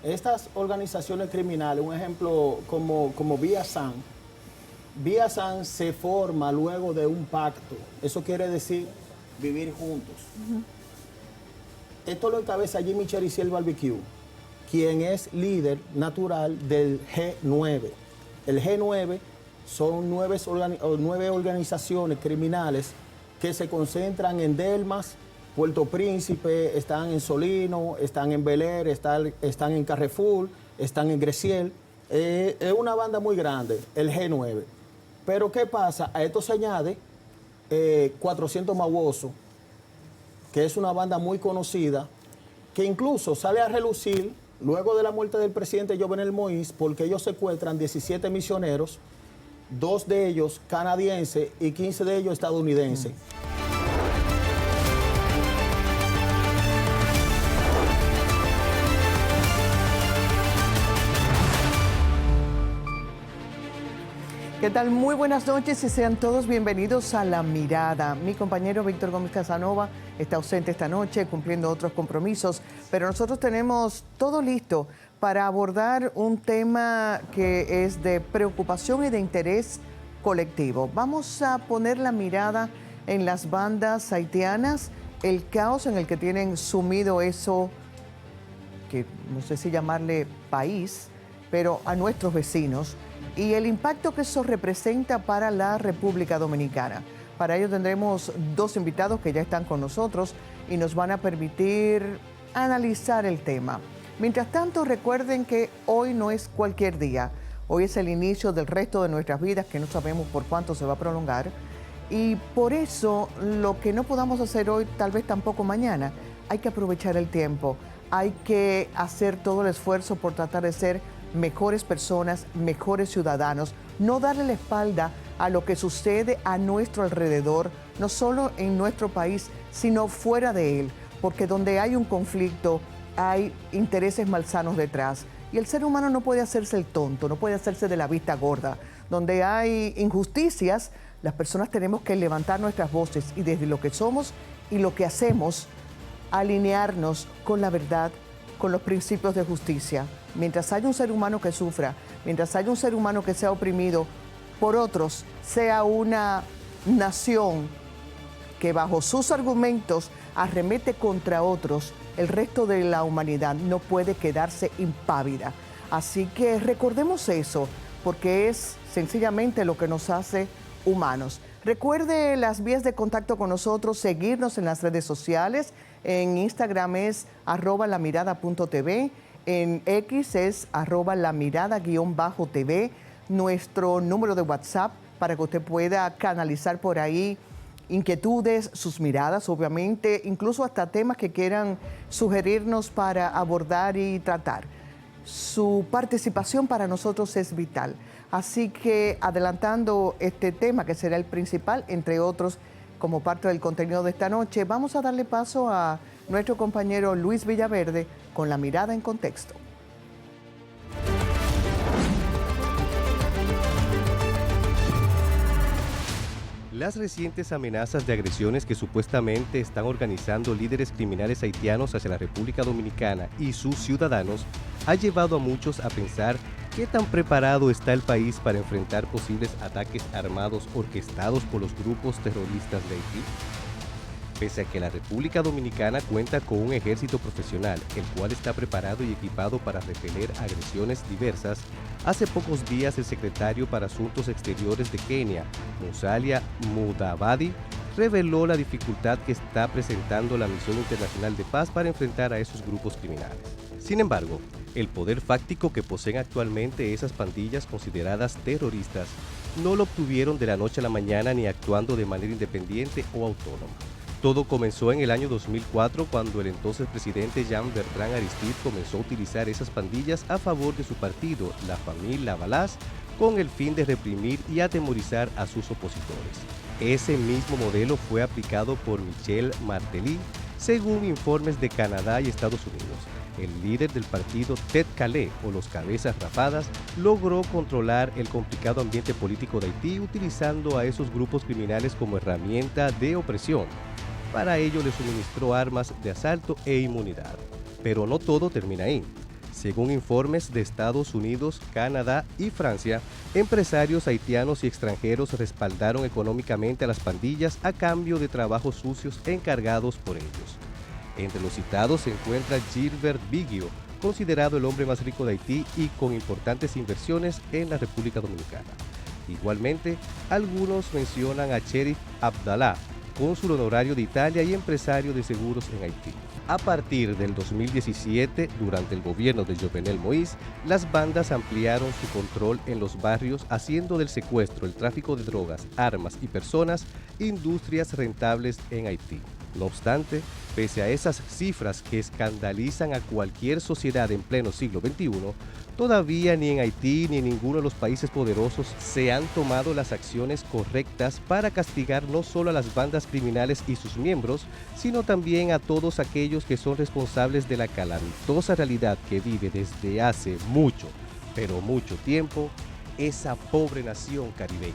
Estas organizaciones criminales, un ejemplo como Vía San se forma luego de un pacto. Eso quiere decir vivir juntos. Esto lo encabeza Jimmy Chericiel Barbecue, quien es líder natural del G9. El G9 son nueve organizaciones criminales que se concentran en Delmas, Puerto Príncipe, están en Solino, están en Bel Air, están en Carrefour, están en Greciel. Es una banda muy grande, el G9. Pero ¿qué pasa? A esto se añade 400 Mawoso, que es una banda muy conocida, que incluso sale a relucir luego de la muerte del presidente Jovenel Moïse, porque ellos secuestran 17 misioneros, 2 de ellos canadienses y 15 de ellos estadounidenses. ¿Qué tal? Muy buenas noches y sean todos bienvenidos a La Mirada. Mi compañero Víctor Gómez Casanova está ausente esta noche cumpliendo otros compromisos, pero nosotros tenemos todo listo para abordar un tema que es de preocupación y de interés colectivo. Vamos a poner la mirada en las bandas haitianas, el caos en el que tienen sumido eso, que no sé si llamarle país, pero a nuestros vecinos, y el impacto que eso representa para la República Dominicana. Para ello tendremos 2 invitados que ya están con nosotros y nos van a permitir analizar el tema. Mientras tanto, recuerden que hoy no es cualquier día. Hoy es el inicio del resto de nuestras vidas, que no sabemos por cuánto se va a prolongar. Y por eso, lo que no podamos hacer hoy, tal vez tampoco mañana, hay que aprovechar el tiempo. Hay que hacer todo el esfuerzo por tratar de ser mejores personas, mejores ciudadanos, no darle la espalda a lo que sucede a nuestro alrededor, no solo en nuestro país, sino fuera de él, porque donde hay un conflicto hay intereses malsanos detrás. Y el ser humano no puede hacerse el tonto, no puede hacerse de la vista gorda. Donde hay injusticias, las personas tenemos que levantar nuestras voces y desde lo que somos y lo que hacemos, alinearnos con la verdad, con los principios de justicia. Mientras haya un ser humano que sufra, mientras haya un ser humano que sea oprimido por otros, sea una nación que bajo sus argumentos arremete contra otros, el resto de la humanidad no puede quedarse impávida. Así que recordemos eso, porque es sencillamente lo que nos hace humanos. Recuerde las vías de contacto con nosotros, seguirnos en las redes sociales. En Instagram es @lamirada.tv, en X es @lamirada_TV, nuestro número de WhatsApp para que usted pueda canalizar por ahí inquietudes, sus miradas, obviamente, incluso hasta temas que quieran sugerirnos para abordar y tratar. Su participación para nosotros es vital. Así que adelantando este tema, que será el principal, entre otros, como parte del contenido de esta noche, vamos a darle paso a nuestro compañero Luis Villaverde con La Mirada en Contexto. Las recientes amenazas de agresiones que supuestamente están organizando líderes criminales haitianos hacia la República Dominicana y sus ciudadanos ha llevado a muchos a pensar qué tan preparado está el país para enfrentar posibles ataques armados orquestados por los grupos terroristas de Haití. Pese a que la República Dominicana cuenta con un ejército profesional, el cual está preparado y equipado para repeler agresiones diversas, hace pocos días el secretario para Asuntos Exteriores de Kenia, Musalia Mudavadi, reveló la dificultad que está presentando la Misión Internacional de Paz para enfrentar a esos grupos criminales. Sin embargo, el poder fáctico que poseen actualmente esas pandillas consideradas terroristas no lo obtuvieron de la noche a la mañana ni actuando de manera independiente o autónoma. Todo comenzó en el año 2004 cuando el entonces presidente Jean-Bertrand Aristide comenzó a utilizar esas pandillas a favor de su partido, la Famille Lavalas, con el fin de reprimir y atemorizar a sus opositores. Ese mismo modelo fue aplicado por Michel Martelly, según informes de Canadá y Estados Unidos. El líder del partido Ted Calais, o los Cabezas Rapadas, logró controlar el complicado ambiente político de Haití utilizando a esos grupos criminales como herramienta de opresión. Para ello le suministró armas de asalto e inmunidad. Pero no todo termina ahí. Según informes de Estados Unidos, Canadá y Francia, empresarios haitianos y extranjeros respaldaron económicamente a las pandillas a cambio de trabajos sucios encargados por ellos. Entre los citados se encuentra Gilbert Bigio, considerado el hombre más rico de Haití y con importantes inversiones en la República Dominicana. Igualmente, algunos mencionan a Cherif Abdallah, cónsul honorario de Italia y empresario de seguros en Haití. A partir del 2017, durante el gobierno de Jovenel Moïse, las bandas ampliaron su control en los barrios, haciendo del secuestro, el tráfico de drogas, armas y personas industrias rentables en Haití. No obstante, pese a esas cifras que escandalizan a cualquier sociedad en pleno siglo XXI, todavía ni en Haití ni en ninguno de los países poderosos se han tomado las acciones correctas para castigar no solo a las bandas criminales y sus miembros, sino también a todos aquellos que son responsables de la calamitosa realidad que vive desde hace mucho, pero mucho tiempo, esa pobre nación caribeña.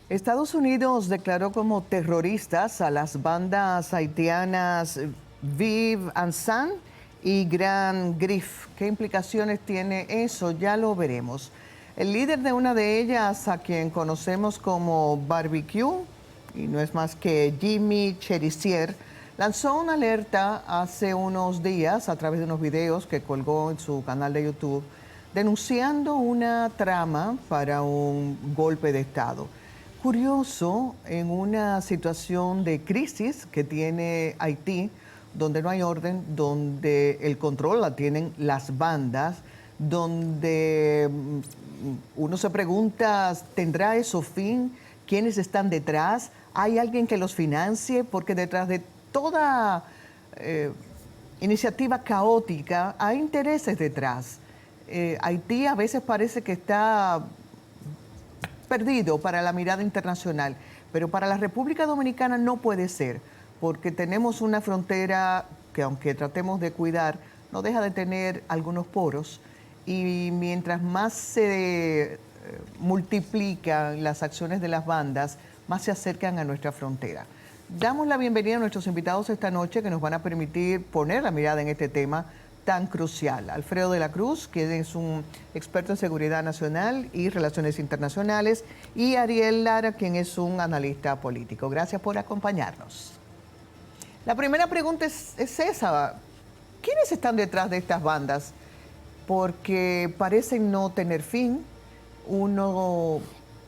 Estados Unidos declaró como terroristas a las bandas haitianas Vive Ansan y Grand Grif. ¿Qué implicaciones tiene eso? Ya lo veremos. El líder de una de ellas, a quien conocemos como Barbecue, y no es más que Jimmy Cherizier, lanzó una alerta hace unos días a través de unos videos que colgó en su canal de YouTube, denunciando una trama para un golpe de Estado. Curioso, en una situación de crisis que tiene Haití, donde no hay orden, donde el control la tienen las bandas, donde uno se pregunta, ¿tendrá eso fin? ¿Quiénes están detrás? ¿Hay alguien que los financie? Porque detrás de toda iniciativa caótica hay intereses detrás. Haití a veces parece que está perdido para la mirada internacional, pero para la República Dominicana no puede ser, porque tenemos una frontera que, aunque tratemos de cuidar, no deja de tener algunos poros, y mientras más se multiplican las acciones de las bandas, más se acercan a nuestra frontera. Damos la bienvenida a nuestros invitados esta noche que nos van a permitir poner la mirada en este tema tan crucial. Alfredo de la Cruz, que es un experto en seguridad nacional y relaciones internacionales, y Ariel Lara, quien es un analista político. Gracias por acompañarnos. La primera pregunta es esa. ¿Quiénes están detrás de estas bandas? Porque parecen no tener fin. Uno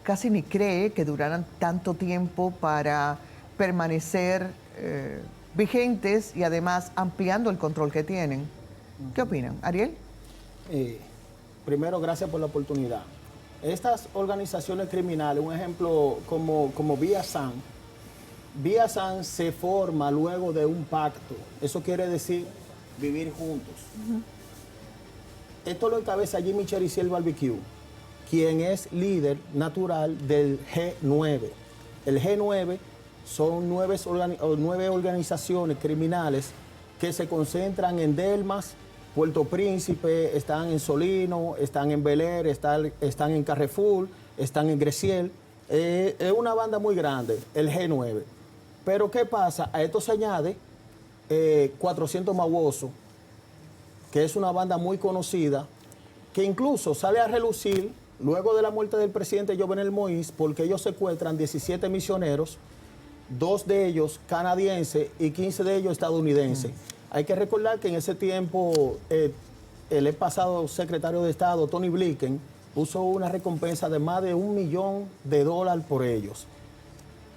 casi ni cree que duraran tanto tiempo para permanecer vigentes y además ampliando el control que tienen. ¿Qué opinan? ¿Ariel? Primero, gracias por la oportunidad. Estas organizaciones criminales, un ejemplo como Via San se forma luego de un pacto. Eso quiere decir vivir juntos. Esto lo encabeza Jimmy Cherizier Barbecue, quien es líder natural del G9. El G9 son nueve organizaciones criminales que se concentran en Delmas, Puerto Príncipe, están en Solino, están en Bel Air, están en Carrefour, están en Greciel. Es una banda muy grande, el G9. Pero ¿qué pasa? A esto se añade 400 Mawoso, que es una banda muy conocida, que incluso sale a relucir luego de la muerte del presidente Jovenel Moïse, porque ellos secuestran 17 misioneros, 2 de ellos canadienses y 15 de ellos estadounidenses. Hay que recordar que en ese tiempo el pasado secretario de Estado, Tony Blinken, puso una recompensa de más de $1 millón por ellos.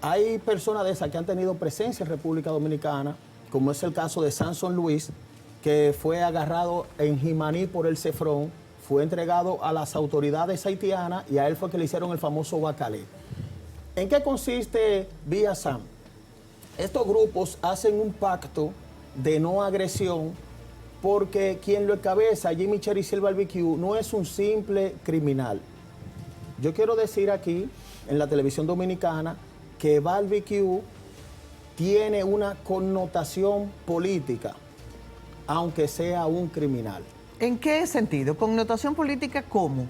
Hay personas de esas que han tenido presencia en República Dominicana, como es el caso de Samson Luis, que fue agarrado en Jimaní por el Cefrón, fue entregado a las autoridades haitianas y a él fue que le hicieron el famoso bacalé. ¿En qué consiste Via San? Estos grupos hacen un pacto de no agresión porque quien lo encabeza, Jimmy Cherizier Barbecue, no es un simple criminal. Yo quiero decir aquí, en la televisión dominicana, que Barbecue tiene una connotación política, aunque sea un criminal. ¿En qué sentido? ¿Connotación política cómo?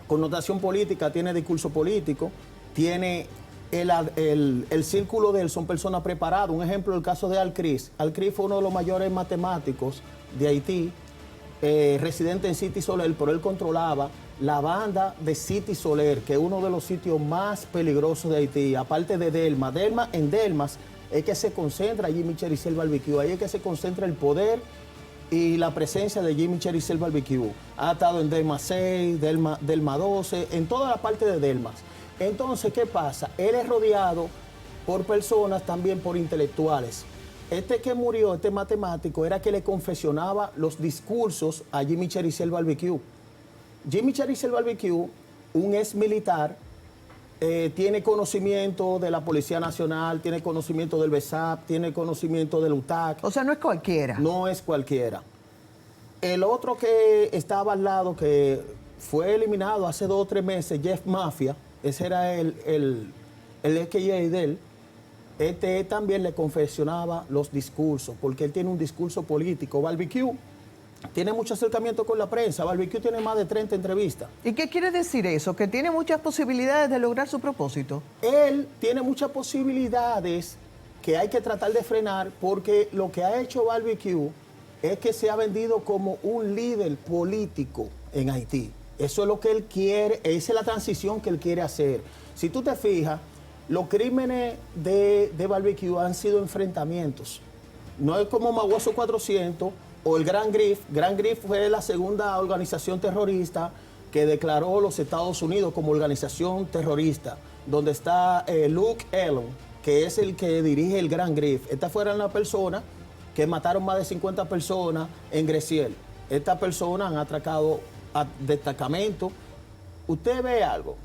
Connotación política, tiene discurso político, tiene el círculo de él son personas preparadas. Un ejemplo, el caso de Al-Cris. Al-Cris fue uno de los mayores matemáticos de Haití, residente en City Soler, pero él controlaba la banda de City Soler, que es uno de los sitios más peligrosos de Haití, aparte de Delmas. En Delmas es que se concentra Jimmy Cheriziel Barbecue, ahí es que se concentra el poder y la presencia de Jimmy Cheriziel Barbecue. Ha estado en Delmas 6, Delmas 12, en toda la parte de Delmas. Entonces, ¿qué pasa? Él es rodeado por personas, también por intelectuales. Este que murió, este matemático, era que le confesionaba los discursos a Jimmy Cheriziel Barbecue. Jimmy Cheriziel Barbecue, un ex militar, tiene conocimiento de la Policía Nacional, tiene conocimiento del BESAP, tiene conocimiento del UTAC. O sea, no es cualquiera. No es cualquiera. El otro que estaba al lado, que fue eliminado hace 2 o 3 meses, Jeff Mafia, ese era el EKJ de él. Este también le confesionaba los discursos, porque él tiene un discurso político. Barbecue tiene mucho acercamiento con la prensa. Barbecue tiene más de 30 entrevistas. ¿Y qué quiere decir eso? ¿Que tiene muchas posibilidades de lograr su propósito? Él tiene muchas posibilidades que hay que tratar de frenar, porque lo que ha hecho Barbecue es que se ha vendido como un líder político en Haití. Eso es lo que él quiere, esa es la transición que él quiere hacer. Si tú te fijas, los crímenes de Barbecue han sido enfrentamientos. No es como Maguazo 400 o el Grand Grif. Grand Grif fue la segunda organización terrorista que declaró los Estados Unidos como organización terrorista, donde está Luke Ellon, que es el que dirige el Grand Grif. Estas fueron las personas que mataron más de 50 personas en Greciel. Estas personas han atracado a destacamentos. Usted ve algo.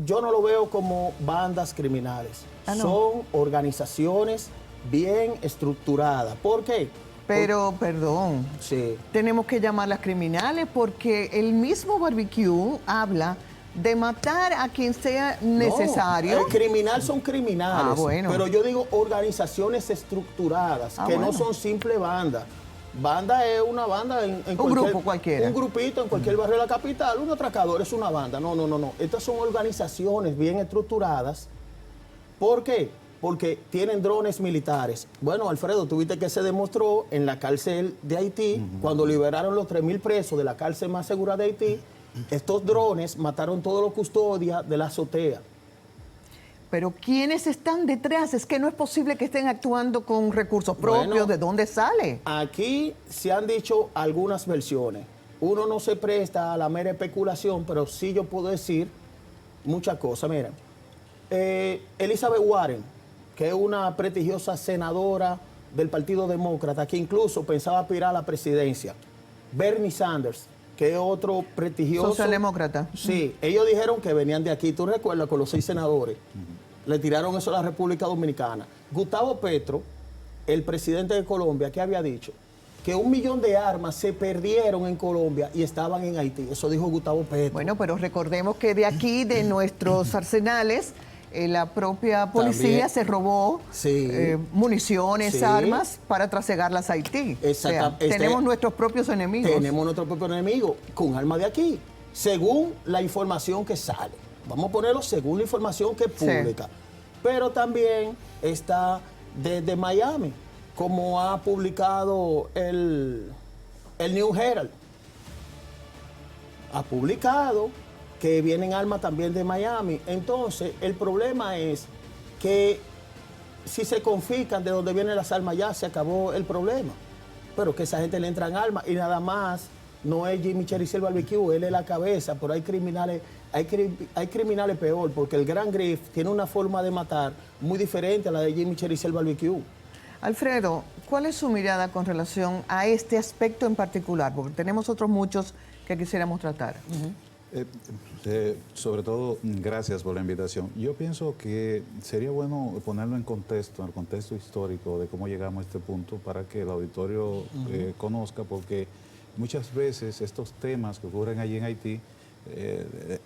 Yo no lo veo como bandas criminales. Ah, no. Son organizaciones bien estructuradas. ¿Por qué? Pero, perdón, Sí. tenemos que llamarlas criminales porque el mismo Barbecue habla de matar a quien sea necesario. No, el criminal son criminales. Ah, bueno. Pero yo digo organizaciones estructuradas, que bueno. no son simple bandas. Banda es una banda en Un grupo cualquiera. Un grupito en cualquier barrio de la capital. Un atracador es una banda. No. Estas son organizaciones bien estructuradas. ¿Por qué? Porque tienen drones militares. Bueno, Alfredo, tuviste que se demostró en la cárcel de Haití, cuando liberaron los 3.000 presos de la cárcel más segura de Haití, estos drones mataron todos los custodias de la azotea. Pero ¿quiénes están detrás? Es que no es posible que estén actuando con recursos propios. Bueno, ¿De dónde sale? Aquí se han dicho algunas versiones. Uno no se presta a la mera especulación, pero sí yo puedo decir muchas cosas. Mira, Elizabeth Warren, que es una prestigiosa senadora del Partido Demócrata, que incluso pensaba aspirar a la presidencia. Bernie Sanders, que es otro prestigioso... Socialdemócrata. Sí, ellos dijeron que venían de aquí. ¿Tú recuerdas con los 6 senadores? Le tiraron eso a la República Dominicana. Gustavo Petro, el presidente de Colombia, ¿qué había dicho? Que 1 millón de armas se perdieron en Colombia y estaban en Haití. Eso dijo Gustavo Petro. Bueno, pero recordemos que de aquí, de nuestros arsenales, la propia policía También. se robó Sí. municiones, Sí. armas para trasegarlas a Haití. Exacta- Tenemos nuestros propios enemigos. Tenemos nuestro propio enemigo con armas de aquí, según la información que sale. Vamos a ponerlo según la información que es Sí. pública. Pero también está desde Miami, como ha publicado el New Herald. Ha publicado que vienen armas también de Miami. Entonces, el problema es que si se confiscan de donde vienen las armas, ya se acabó el problema. Pero que esa gente le entran armas y nada más no es Jimmy Cheriziel Barbecue, él es la cabeza, pero hay criminales peor, porque el Grand Grif tiene una forma de matar muy diferente a la de Jimmy Cheriziel Barbecue. Alfredo, ¿cuál es su mirada con relación a este aspecto en particular? Porque tenemos otros muchos que quisiéramos tratar. Sobre todo, gracias por la invitación. Yo pienso que sería bueno ponerlo en el contexto histórico de cómo llegamos a este punto para que el auditorio conozca, porque muchas veces estos temas que ocurren allí en Haití,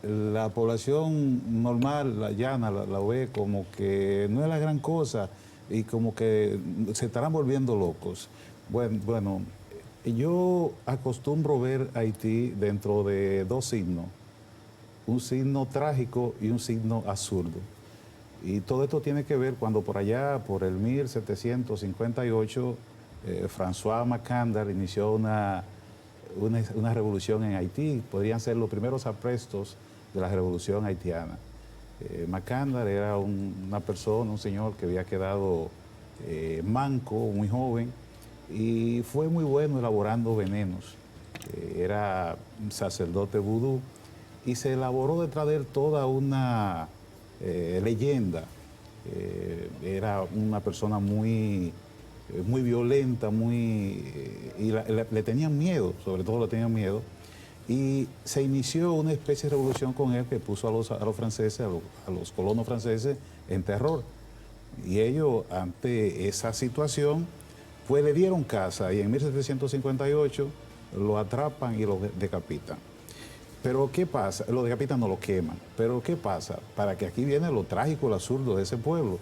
la población normal, la llana, la ve como que no es la gran cosa y como que se estarán volviendo locos. Bueno, yo acostumbro ver Haití dentro de 2 signos, un signo trágico y un signo absurdo. Y todo esto tiene que ver cuando por allá, por el 1758, François Macandar inició una revolución en Haití. Podrían ser los primeros aprestos de la revolución haitiana. Macandar era una persona, un señor que había quedado manco, muy joven, y fue muy bueno elaborando venenos. Era un sacerdote vudú y se elaboró detrás de él toda una leyenda. Era una persona muy violenta, y le tenían miedo, sobre todo le tenían miedo. Y se inició una especie de revolución con él que puso a los franceses, a los colonos franceses, en terror. Y ellos, ante esa situación, pues le dieron caza y en 1758 lo atrapan y lo decapitan. Pero ¿qué pasa? Lo decapitan, no lo queman. Pero ¿qué pasa? Para que aquí viene lo trágico, el absurdo de ese pueblo.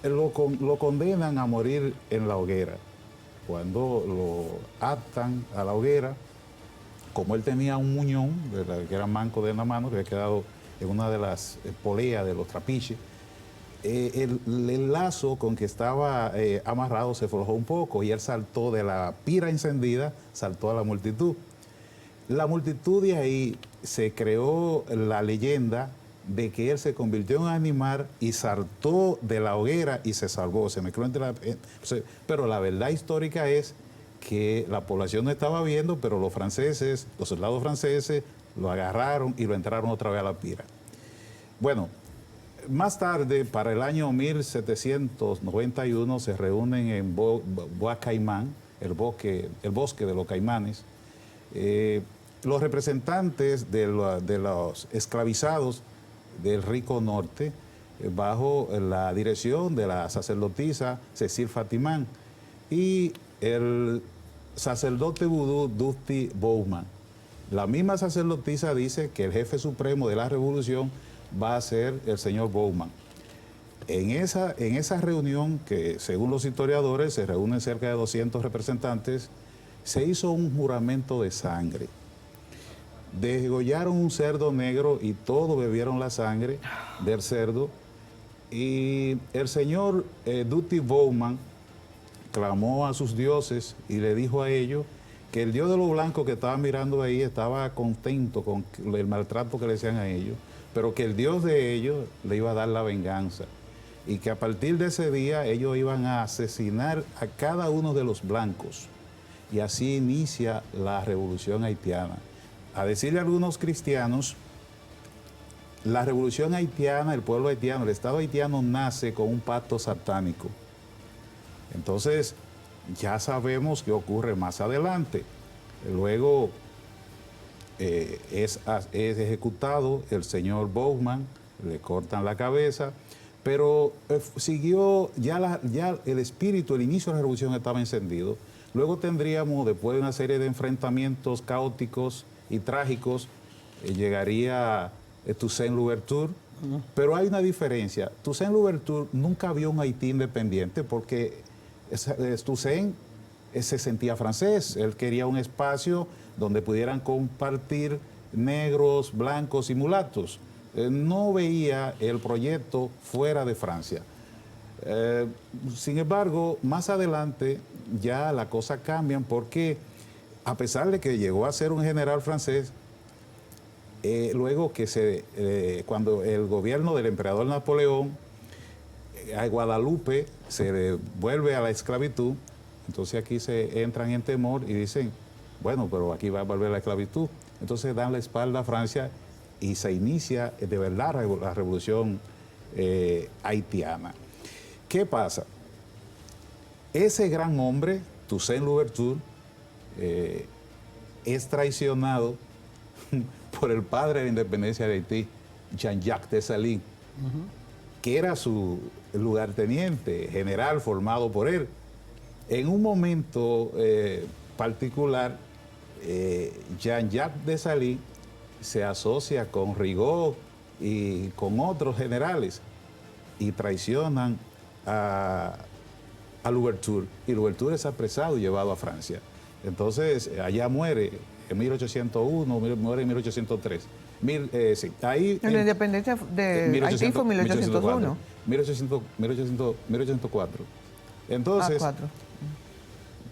Lo condenan a morir en la hoguera. Cuando lo atan a la hoguera, como él tenía un muñón, que era manco de la mano, que había quedado en una de las poleas de los trapiches, el lazo con que estaba amarrado se aflojó un poco y él saltó de la pira encendida, saltó a la multitud. La multitud de ahí se creó la leyenda de que él se convirtió en un animal y saltó de la hoguera y se salvó, se mezcló pero la verdad histórica es que la población no estaba viendo, pero los soldados franceses lo agarraron y lo entraron otra vez a la pira. Bueno, más tarde, para el año 1791, se reúnen en Bois Caimán, el bosque de los Caimanes, los representantes de los esclavizados del Rico Norte, bajo la dirección de la sacerdotisa Cécile Fatimán y el sacerdote vudú Dufty Bowman. La misma sacerdotisa dice que el jefe supremo de la revolución va a ser el señor Bowman. En esa reunión, que según los historiadores se reúnen cerca de 200 representantes, se hizo un juramento de sangre. Degollaron un cerdo negro y todos bebieron la sangre del cerdo. Y el señor Dufty Bowman clamó a sus dioses y le dijo a ellos que el dios de los blancos que estaba mirando ahí estaba contento con el maltrato que le hacían a ellos, pero que el dios de ellos le iba a dar la venganza y que a partir de ese día ellos iban a asesinar a cada uno de los blancos. Y así inicia la revolución haitiana. A decirle a algunos cristianos, la revolución haitiana, el pueblo haitiano, el Estado haitiano nace con un pacto satánico. Entonces, ya sabemos qué ocurre más adelante. Luego es ejecutado el señor Bowman, le cortan la cabeza, pero siguió, ya el espíritu, el inicio de la revolución estaba encendido. Luego tendríamos, después de una serie de enfrentamientos caóticos y trágicos, llegaría Toussaint Louverture, pero hay una diferencia. Toussaint Louverture nunca vio un Haití independiente porque Toussaint se sentía francés, él quería un espacio donde pudieran compartir negros, blancos y mulatos. No veía el proyecto fuera de Francia. Sin embargo, más adelante ya la cosa cambia porque a pesar de que llegó a ser un general francés, luego que cuando el gobierno del emperador Napoleón a Guadalupe se devuelve a la esclavitud, entonces aquí se entran en temor y dicen, bueno, pero aquí va a volver la esclavitud. Entonces dan la espalda a Francia y se inicia de verdad la revolución haitiana. ¿Qué pasa? Ese gran hombre, Toussaint Louverture, es traicionado por el padre de la independencia de Haití, Jean-Jacques Dessalines, que era su lugarteniente general formado por él. En un momento particular, Jean-Jacques Dessalines se asocia con Rigaud y con otros generales y traicionan a Louverture, y Louverture es apresado y llevado a Francia. Entonces, allá muere en 1801, muere en 1803. Sí, ahí... La independencia de Haití fue 1801. 1804. Entonces,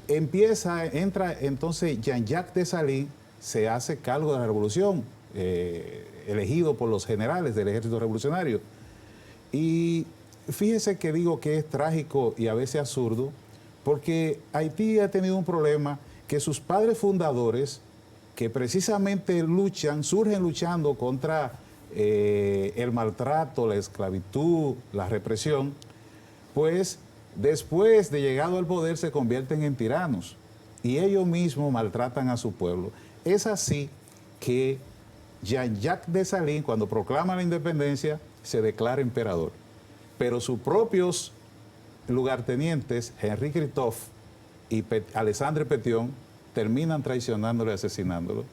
entra entonces Jean-Jacques Dessalines, se hace cargo de la revolución, elegido por los generales del ejército revolucionario. Y fíjese que digo que es trágico y a veces absurdo, porque Haití ha tenido un problema que sus padres fundadores, que precisamente surgen luchando contra el maltrato, la esclavitud, la represión, pues después de llegado al poder se convierten en tiranos y ellos mismos maltratan a su pueblo. Es así que Jean-Jacques Dessalines, cuando proclama la independencia, se declara emperador. Pero sus propios lugartenientes, Henri Christophe y Alexandre Pétion, terminan traicionándolo y asesinándolo.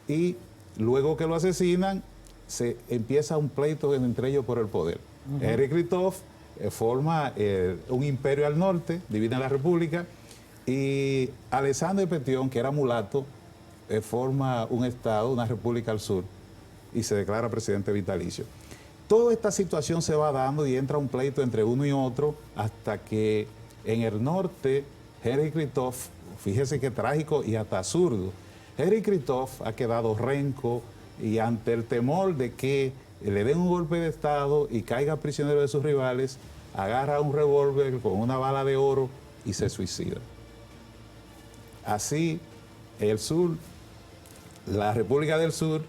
Y luego que lo asesinan, se empieza un pleito entre ellos por el poder. Henri Christophe forma un imperio al norte, divide la república, y Alexandre Pétion, que era mulato, forma un estado, una república al sur, y se declara presidente vitalicio. Toda esta situación se va dando y entra un pleito entre uno y otro hasta que en el norte, Henri Christophe, fíjese qué trágico y hasta absurdo, Henri Christophe ha quedado renco y ante el temor de que le den un golpe de estado y caiga prisionero de sus rivales, agarra un revólver con una bala de oro y se suicida. Así, el sur, la República del Sur,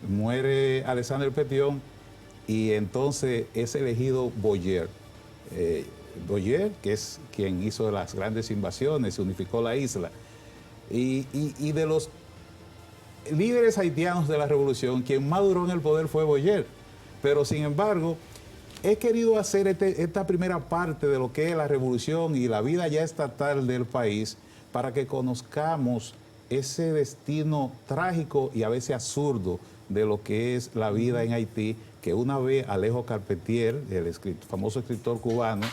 muere Alexandre Pétion y entonces es elegido Boyer. Boyer, que es quien hizo las grandes invasiones, unificó la isla. Y de los líderes haitianos de la revolución, quien más duró en el poder fue Boyer. Pero sin embargo, he querido hacer esta primera parte de lo que es la revolución y la vida ya estatal del país para que conozcamos ese destino trágico y a veces absurdo de lo que es la vida en Haití, que una vez Alejo Carpentier, el famoso escritor cubano,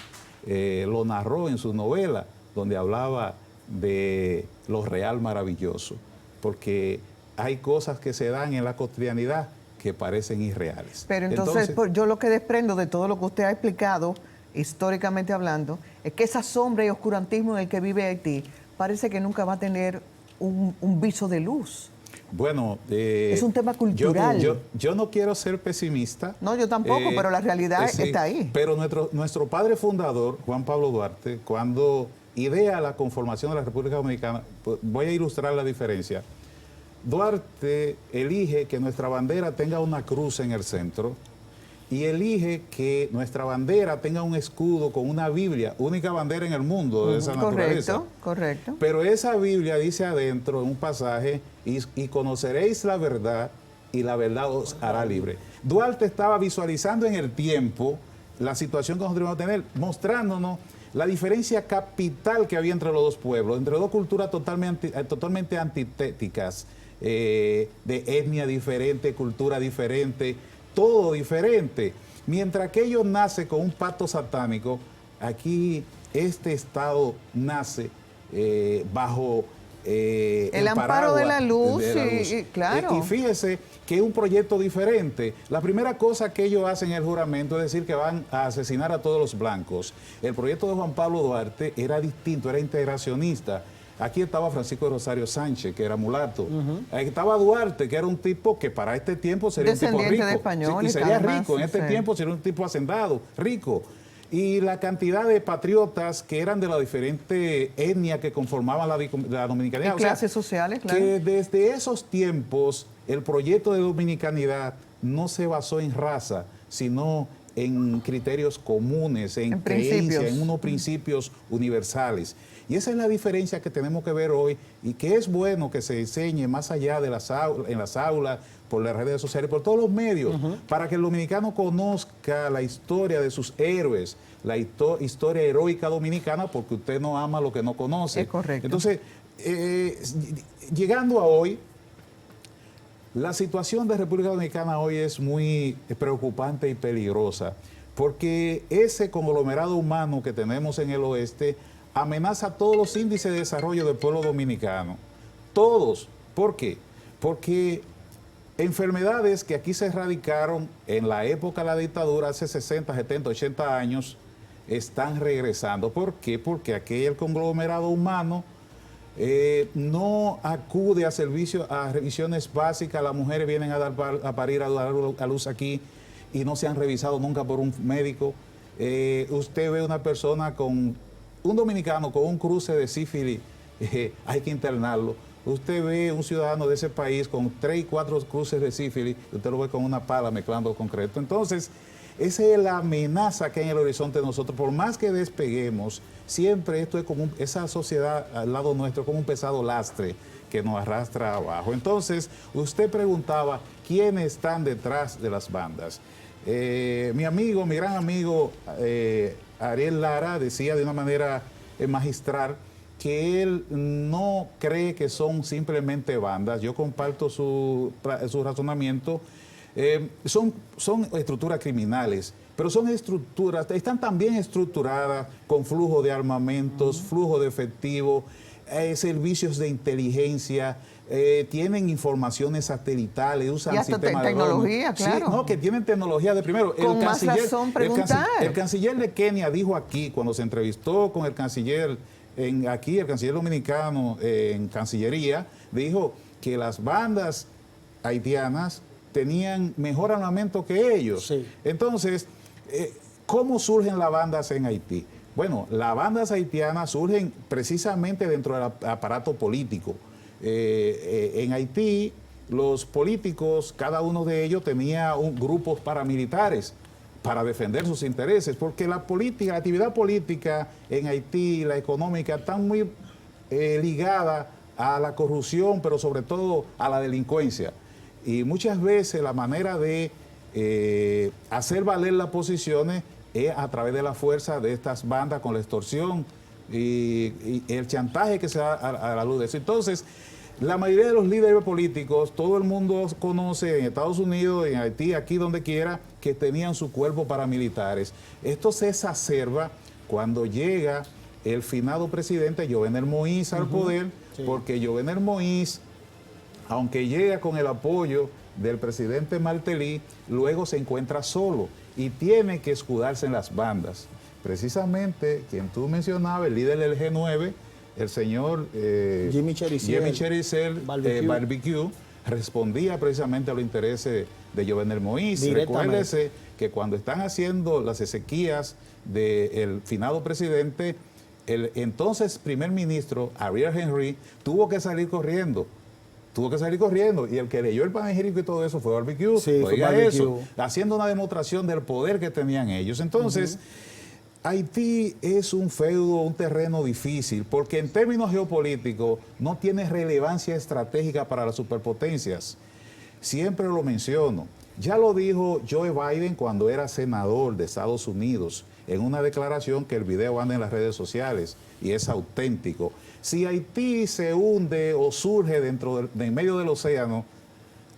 lo narró en su novela, donde hablaba de lo real maravilloso, porque hay cosas que se dan en la cotidianidad que parecen irreales. Pero entonces yo lo que desprendo de todo lo que usted ha explicado, históricamente hablando, es que esa sombra y oscurantismo en el que vive Haití parece que nunca va a tener un viso de luz. Bueno, es un tema cultural. Yo no quiero ser pesimista. No, yo tampoco, pero la realidad está ahí. Pero nuestro padre fundador, Juan Pablo Duarte, cuando idea la conformación de la República Dominicana, voy a ilustrar la diferencia. Duarte elige que nuestra bandera tenga una cruz en el centro y elige que nuestra bandera tenga un escudo con una Biblia, única bandera en el mundo de esa naturaleza. Correcto. Pero esa Biblia dice adentro, en un pasaje, y conoceréis la verdad, y la verdad os hará libre. Duarte estaba visualizando en el tiempo la situación que nosotros íbamos a tener, mostrándonos la diferencia capital que había entre los dos pueblos, entre dos culturas totalmente antitéticas, de etnia diferente, cultura diferente, todo diferente. Mientras que ellos nacen con un pacto satánico, aquí este Estado nace bajo el amparo de la luz. Claro. Y fíjese que es un proyecto diferente. La primera cosa que ellos hacen en el juramento es decir que van a asesinar a todos los blancos. El proyecto de Juan Pablo Duarte era distinto, era integracionista. Aquí estaba Francisco de Rosario Sánchez, que era mulato. Aquí estaba Duarte, que era un tipo que para este tiempo sería un tipo rico. De español, y sería rico. En este tiempo sería un tipo hacendado, rico. Y la cantidad de patriotas que eran de la diferente etnia que conformaban la dominicanidad. Y clases sociales, claro. Que desde esos tiempos el proyecto de dominicanidad no se basó en raza, sino en criterios comunes, en creencias, en unos principios universales. Y esa es la diferencia que tenemos que ver hoy y que es bueno que se enseñe más allá de en las aulas, por las redes sociales, por todos los medios, para que el dominicano conozca la historia de sus héroes, la historia heroica dominicana, porque usted no ama lo que no conoce. Es correcto. Entonces, llegando a hoy, la situación de República Dominicana hoy es muy preocupante y peligrosa, porque ese conglomerado humano que tenemos en el oeste amenaza todos los índices de desarrollo del pueblo dominicano. Todos. ¿Por qué? Porque enfermedades que aquí se erradicaron en la época de la dictadura, hace 60, 70, 80 años, están regresando. ¿Por qué? Porque aquí el conglomerado humano no acude a servicios, a revisiones básicas. Las mujeres vienen a parir, a dar a luz aquí y no se han revisado nunca por un médico. Usted ve una persona un dominicano con un cruce de sífilis, hay que internarlo. Usted ve un ciudadano de ese país con 3 y 4 cruces de sífilis, usted lo ve con una pala mezclando concreto. Entonces, esa es la amenaza que hay en el horizonte de nosotros. Por más que despeguemos, siempre esto es como esa sociedad al lado nuestro, como un pesado lastre que nos arrastra abajo. Entonces, usted preguntaba, ¿quiénes están detrás de las bandas? Mi amigo, mi gran amigo Ariel Lara decía de una manera magistral que él no cree que son simplemente bandas. Yo comparto su razonamiento. Son estructuras criminales, pero son estructuras, están también estructuradas con flujo de armamentos, flujo de efectivo, servicios de inteligencia, tienen informaciones satelitales, usan y hasta sistemas de tecnología, claro. Sí, no, que tienen tecnología de primero. Con más razón preguntar. El canciller de Kenia dijo aquí, cuando se entrevistó con el canciller, el canciller dominicano en Cancillería, dijo que las bandas haitianas tenían mejor armamento que ellos. Sí. Entonces, ¿cómo surgen las bandas en Haití? Bueno, las bandas haitianas surgen precisamente dentro del aparato político. En Haití, los políticos, cada uno de ellos tenía grupos paramilitares para defender sus intereses, porque la actividad política en Haití, la económica, están muy ligada a la corrupción, pero sobre todo a la delincuencia. Y muchas veces la manera de hacer valer las posiciones es a través de la fuerza de estas bandas con la extorsión y el chantaje que se da a la luz de eso. Entonces, la mayoría de los líderes políticos, todo el mundo conoce en Estados Unidos, en Haití, aquí donde quiera, que tenían su cuerpo paramilitares. Esto se exacerba cuando llega el finado presidente Jovenel Moïse al poder, sí. Porque Jovenel Moïse, aunque llega con el apoyo del presidente Martelly, luego se encuentra solo y tiene que escudarse en las bandas. Precisamente, quien tú mencionabas, el líder del G9, el señor Jimmy Cherizier Barbecue, respondía precisamente a los intereses de Jovenel Moïse. Recuérdese que cuando están haciendo las exequias del finado presidente, el entonces primer ministro, Ariel Henry, tuvo que salir corriendo y el que leyó el panegírico y todo eso fue Barbecue. Sí, fue Barbecue. Eso, haciendo una demostración del poder que tenían ellos. Entonces, Haití es un feudo, un terreno difícil, porque en términos geopolíticos no tiene relevancia estratégica para las superpotencias. Siempre lo menciono. Ya lo dijo Joe Biden cuando era senador de Estados Unidos, en una declaración que el video anda en las redes sociales y es auténtico. Si Haití se hunde o surge en medio del océano,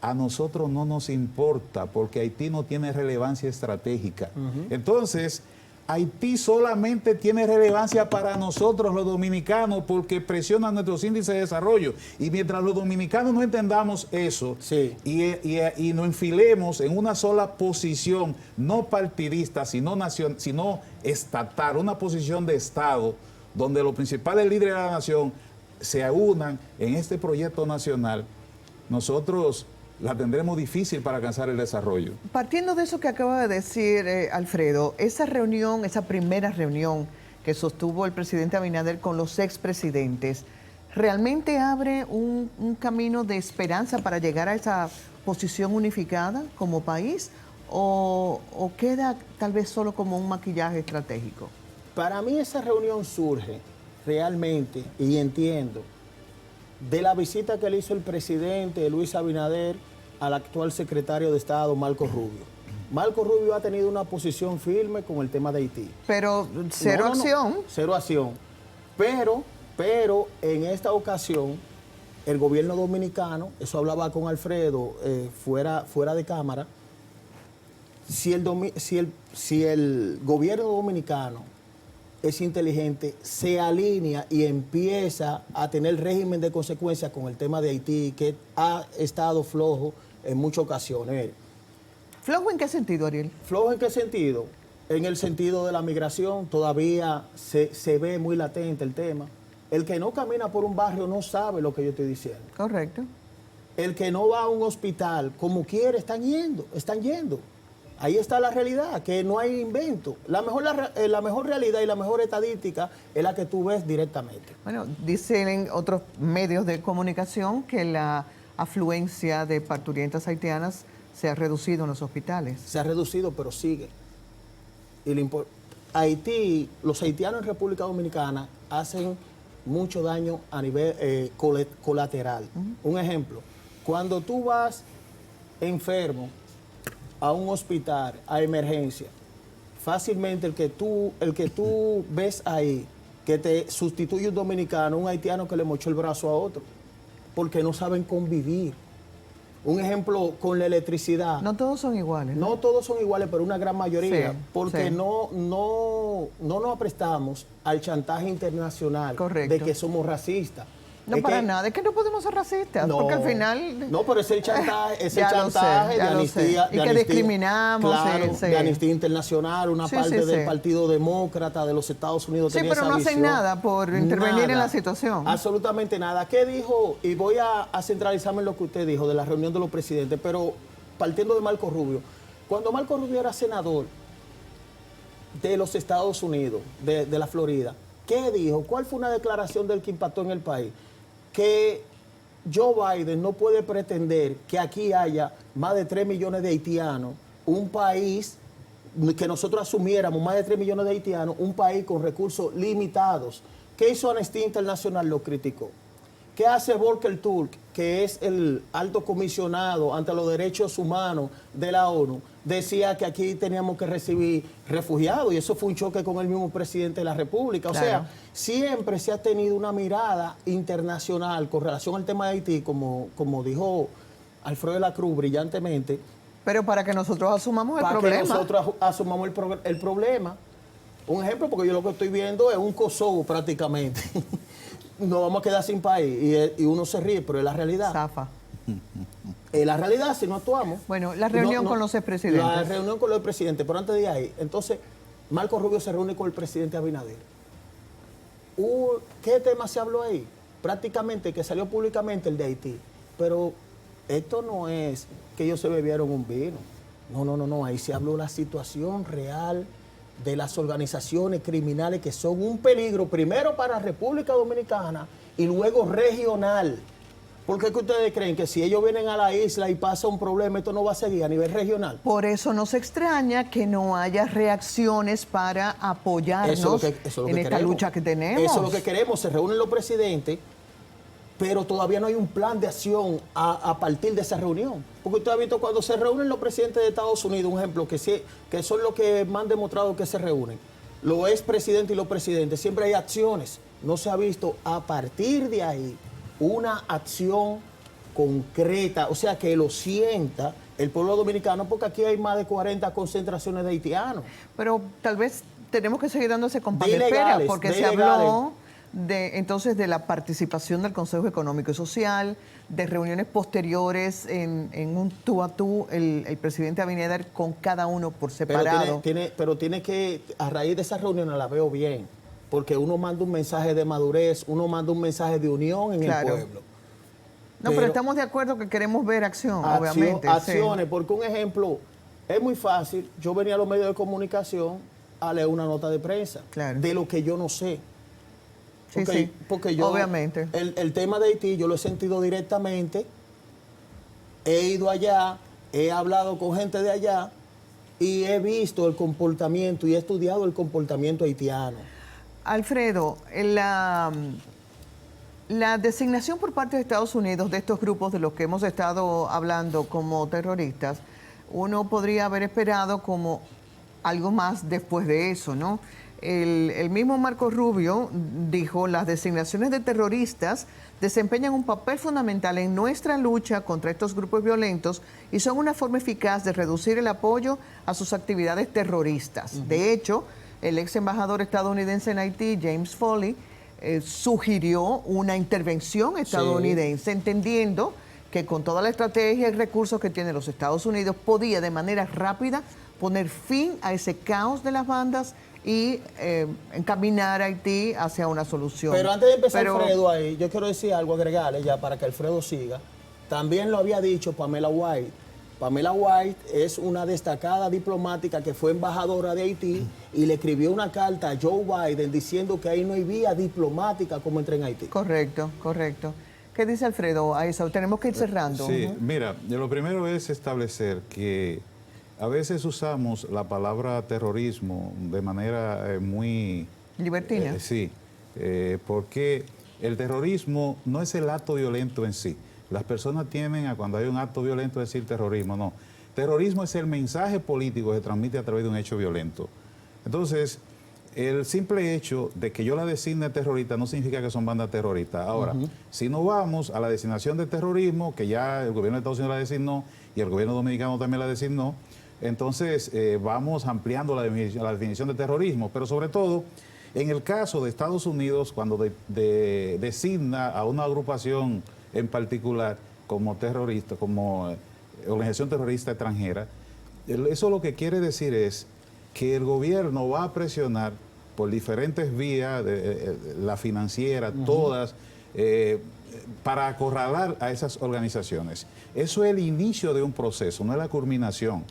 a nosotros no nos importa porque Haití no tiene relevancia estratégica. Entonces, Haití solamente tiene relevancia para nosotros los dominicanos porque presiona nuestros índices de desarrollo. Y mientras los dominicanos no entendamos eso sí. y nos enfilemos en una sola posición, no partidista, sino estatal, una posición de Estado, donde los principales líderes de la nación se unan en este proyecto nacional, nosotros la tendremos difícil para alcanzar el desarrollo. Partiendo de eso que acaba de decir Alfredo, esa primera reunión que sostuvo el presidente Abinader con los expresidentes, ¿realmente abre un camino de esperanza para llegar a esa posición unificada como país? ¿O queda tal vez solo como un maquillaje estratégico? Para mí esa reunión surge realmente, y entiendo, de la visita que le hizo el presidente Luis Abinader al actual secretario de Estado, Marco Rubio. Marco Rubio ha tenido una posición firme con el tema de Haití. Pero cero acción. Cero acción. Pero en esta ocasión, el gobierno dominicano, eso hablaba con Alfredo fuera de cámara, si el gobierno dominicano es inteligente, se alinea y empieza a tener régimen de consecuencia con el tema de Haití, que ha estado flojo en muchas ocasiones. Mire, ¿Flojo en qué sentido, Ariel? ¿flojo en qué sentido? En el sentido de la migración todavía se ve muy latente el tema. El que no camina por un barrio no sabe lo que yo estoy diciendo. Correcto. El que no va a un hospital, como quiere, están yendo. Ahí está la realidad, que no hay invento. La mejor realidad y la mejor estadística es la que tú ves directamente. Bueno, dicen en otros medios de comunicación que la afluencia de parturientas haitianas se ha reducido en los hospitales. Se ha reducido, pero sigue. Y Haití, los haitianos en República Dominicana hacen mucho daño a nivel colateral. Un ejemplo, cuando tú vas enfermo a un hospital, a emergencia, fácilmente el que tú ves ahí, que te sustituye un dominicano, un haitiano que le mochó el brazo a otro, porque no saben convivir. Un ejemplo con la electricidad. No todos son iguales. No todos son iguales, pero una gran mayoría, Sí, porque sí. no nos prestamos al chantaje internacional. Correcto. De que somos racistas. No, Es para que- nada, es que no podemos ser racistas, No, porque al final... No, pero es el chantaje, Ya lo sé, de ya lo Amnistía. sé. Y de que Amnistía, discriminamos, claro, sí. de Amnistía Internacional, una Sí, parte sí, del sí. Partido Demócrata de los Estados Unidos Sí, tenía pero esa no hacen visión. nada por intervenir en la situación. Absolutamente nada. ¿Qué dijo? Y voy a centralizarme en lo que usted dijo de la reunión de los presidentes, pero partiendo de Marco Rubio. Cuando Marco Rubio era senador de los Estados Unidos, de la Florida, ¿qué dijo? ¿Cuál fue una declaración del que impactó en el país? Que Joe Biden no puede pretender que aquí haya más de 3 millones de haitianos, un país que nosotros asumiéramos más de 3 millones de haitianos, un país con recursos limitados. ¿Qué hizo Amnistía Internacional? Lo criticó. ¿Qué hace Volker Turk, que es el alto comisionado ante los derechos humanos de la ONU? Decía que aquí teníamos que recibir refugiados y eso fue un choque con el mismo presidente de la República. O Claro. sea, siempre se ha tenido una mirada internacional con relación al tema de Haití, como dijo Alfredo de la Cruz brillantemente, Pero para que nosotros asumamos el para problema. que nosotros asumamos el problema. Un ejemplo, porque yo lo que estoy viendo es un Kosovo prácticamente. Nos vamos a quedar sin país y uno se ríe, pero es la realidad. Zafa. Es la realidad si no actuamos. Bueno, la reunión con los expresidentes. La reunión con los expresidentes, pero antes de ahí, entonces, Marco Rubio se reúne con el presidente Abinader. ¿Qué tema se habló ahí? Prácticamente que salió públicamente el de Haití. Pero esto no es que ellos se bebieron un vino. No. Ahí se habló la situación real de las organizaciones criminales que son un peligro, primero para República Dominicana y luego regional. ¿Por qué que ustedes creen que si ellos vienen a la isla y pasa un problema, esto no va a seguir a nivel regional? Por eso nos extraña que no haya reacciones para apoyarnos en esta queremos. lucha que tenemos. Eso es lo que queremos. Se reúnen los presidentes, pero todavía no hay un plan de acción a partir de esa reunión. Porque usted ha visto cuando se reúnen los presidentes de Estados Unidos, un ejemplo, que son los que más han demostrado que se reúnen, los expresidentes y los presidentes, siempre hay acciones. No se ha visto a partir de ahí una acción concreta, o sea, que lo sienta el pueblo dominicano, porque aquí hay más de 40 concentraciones de haitianos. Pero tal vez tenemos que seguir dando ese compás De de espera, ilegales, porque de se ilegales. habló entonces de la participación del Consejo Económico y Social, de reuniones posteriores en un tú a tú, el presidente Abinader con cada uno por separado. Pero tiene que, a raíz de esa reunión la veo bien, porque uno manda un mensaje de madurez, uno manda un mensaje de unión en Claro. el pueblo. No, pero estamos de acuerdo que queremos ver acción, obviamente. Acciones, porque un ejemplo, es muy fácil, yo venía a los medios de comunicación a leer una nota de prensa Claro. de lo que yo no sé. Sí, sí, Porque yo, obviamente. El tema de Haití yo lo he sentido directamente, he ido allá, he hablado con gente de allá y he visto el comportamiento y he estudiado el comportamiento haitiano. Alfredo, la designación por parte de Estados Unidos de estos grupos de los que hemos estado hablando como terroristas, uno podría haber esperado como algo más después de eso, ¿no? El mismo Marco Rubio dijo, las designaciones de terroristas desempeñan un papel fundamental en nuestra lucha contra estos grupos violentos y son una forma eficaz de reducir el apoyo a sus actividades terroristas. De hecho, el ex embajador estadounidense en Haití, James Foley, sugirió una intervención estadounidense, entendiendo que con toda la estrategia y recursos que tienen los Estados Unidos podía de manera rápida poner fin a ese caos de las bandas y encaminar a Haití hacia una solución. Pero antes de empezar, Alfredo, ahí, yo quiero decir algo, agregarle ya para que Alfredo siga. También lo había dicho Pamela White. Pamela White es una destacada diplomática que fue embajadora de Haití y le escribió una carta a Joe Biden diciendo que ahí no hay vía diplomática como entre en Haití. Correcto, correcto. ¿Qué dice Alfredo a eso? Tenemos que ir cerrando. Sí, mira, lo primero es establecer que a veces usamos la palabra terrorismo de manera muy... libertina. Sí, porque el terrorismo no es el acto violento en sí. Las personas tienden a, cuando hay un acto violento, decir terrorismo. No, terrorismo es el mensaje político que se transmite a través de un hecho violento. Entonces, el simple hecho de que yo la designe terrorista no significa que son bandas terroristas. Ahora, si no vamos a la designación de terrorismo, que ya el gobierno de Estados Unidos la designó y el gobierno dominicano también la designó, entonces vamos ampliando la definición de terrorismo. Pero sobre todo, en el caso de Estados Unidos, cuando designa a una agrupación en particular como terrorista, como organización terrorista extranjera, eso lo que quiere decir es que el gobierno va a presionar por diferentes vías, la financiera, todas, para acorralar a esas organizaciones. Eso es el inicio de un proceso, no es la culminación.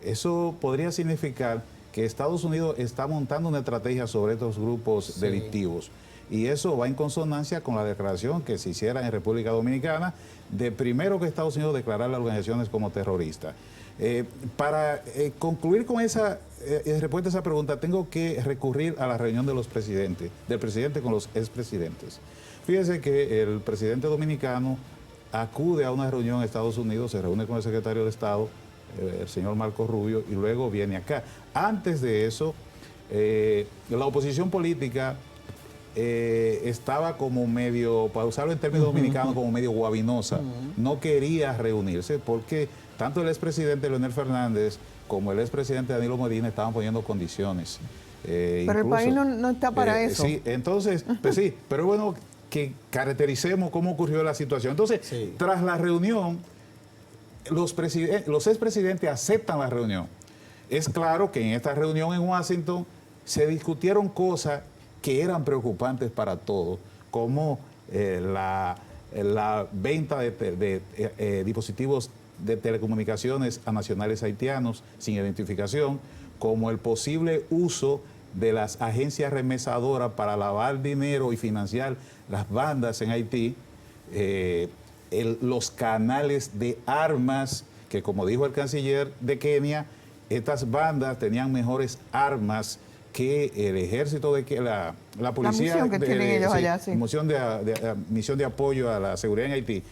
Eso podría significar que Estados Unidos está montando una estrategia sobre estos grupos delictivos. Y eso va en consonancia con la declaración que se hiciera en República Dominicana de primero que Estados Unidos declarar las organizaciones como terroristas. Para concluir con esa respuesta a esa pregunta, tengo que recurrir a la reunión de los presidentes, del presidente con los expresidentes. Fíjese que el presidente dominicano acude a una reunión en Estados Unidos, se reúne con el secretario de Estado, el señor Marco Rubio, y luego viene acá. Antes de eso, la oposición política estaba como medio, para usarlo en términos dominicanos, como medio guabinosa. No quería reunirse porque tanto el expresidente Leonel Fernández como el expresidente Danilo Medina estaban poniendo condiciones. Pero incluso, el país no está para eso. Sí, entonces, pues sí, pero es bueno que caractericemos cómo ocurrió la situación. Entonces, tras la reunión, los expresidentes aceptan la reunión. Es claro que en esta reunión en Washington se discutieron cosas que eran preocupantes para todos, como la venta de dispositivos de telecomunicaciones a nacionales haitianos sin identificación, como el posible uso de las agencias remesadoras para lavar dinero y financiar las bandas en Haití, los canales de armas, que como dijo el canciller de Kenia, estas bandas tenían mejores armas que el ejército, la policía, la misión que tienen ellos allá, sí. Misión de apoyo a la seguridad en Haití.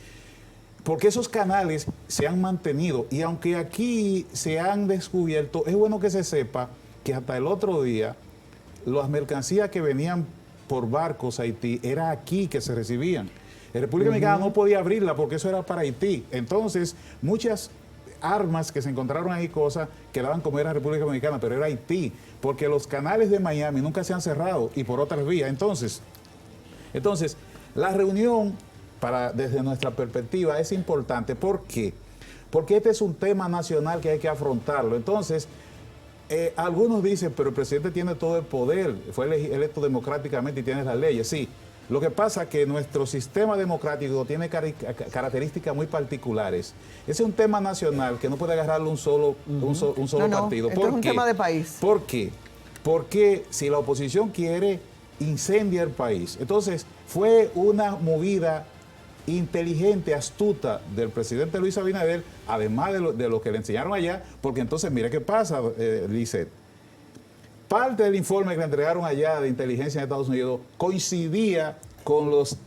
Porque esos canales se han mantenido, y aunque aquí se han descubierto, es bueno que se sepa que hasta el otro día las mercancías que venían por barcos a Haití, era aquí que se recibían. La República Dominicana no podía abrirla porque eso era para Haití. Entonces, muchas armas que se encontraron ahí, cosas quedaban como era República Dominicana, pero era Haití, porque los canales de Miami nunca se han cerrado y por otras vías. Entonces la reunión, desde nuestra perspectiva, es importante. ¿Por qué? Porque este es un tema nacional que hay que afrontarlo. Entonces, algunos dicen, pero el presidente tiene todo el poder, fue electo democráticamente y tiene las leyes. Sí, lo que pasa es que nuestro sistema democrático tiene características muy particulares. Ese es un tema nacional que no puede agarrarlo un solo partido. Esto es un tema de país. ¿Por qué? Porque si la oposición quiere, incendia el país. Entonces, fue una movida inteligente, astuta del presidente Luis Abinader, además de lo que le enseñaron allá, porque entonces, mire qué pasa, Lisset. Parte del informe que le entregaron allá de inteligencia de Estados Unidos coincidía con los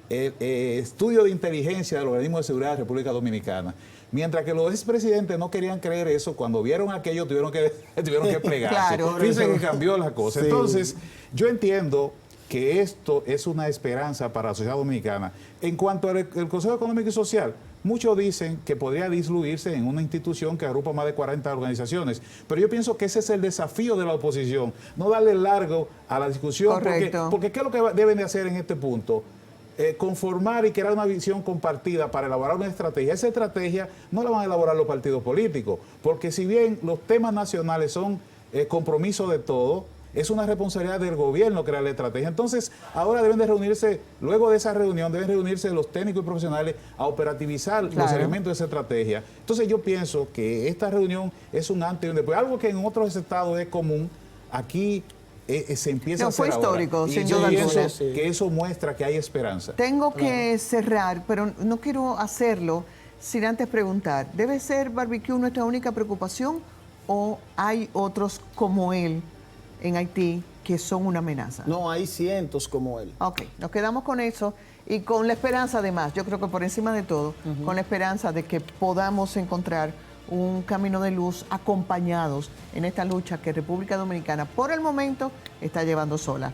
estudios de inteligencia del Organismo de Seguridad de la República Dominicana. Mientras que los expresidentes no querían creer eso, cuando vieron aquello tuvieron que plegarse. Claro, fíjense que cambió la cosa. Sí. Entonces, yo entiendo que esto es una esperanza para la sociedad dominicana. En cuanto al Consejo Económico y Social, muchos dicen que podría diluirse en una institución que agrupa más de 40 organizaciones, pero yo pienso que ese es el desafío de la oposición, no darle largo a la discusión, porque ¿qué es lo que deben de hacer en este punto? conformar y crear una visión compartida para elaborar una estrategia. Esa estrategia no la van a elaborar los partidos políticos, porque si bien los temas nacionales son compromiso de todo, es una responsabilidad del gobierno crear la estrategia. Entonces, ahora deben de reunirse, luego de esa reunión, deben reunirse los técnicos y profesionales a operativizar los elementos de esa estrategia. Entonces, yo pienso que esta reunión es un antes y un después. Algo que en otros estados es común, aquí se empieza a hacer fue histórico, ahora. sin Y yo duda pienso alguna. que eso muestra que hay esperanza. Tengo que cerrar, pero no quiero hacerlo sin antes preguntar, ¿debe ser barbecue nuestra única preocupación o hay otros como él en Haití que son una amenaza? No, hay cientos como él. Ok, nos quedamos con eso y con la esperanza además, yo creo que por encima de todo, con la esperanza de que podamos encontrar un camino de luz acompañados en esta lucha que República Dominicana por el momento está llevando sola.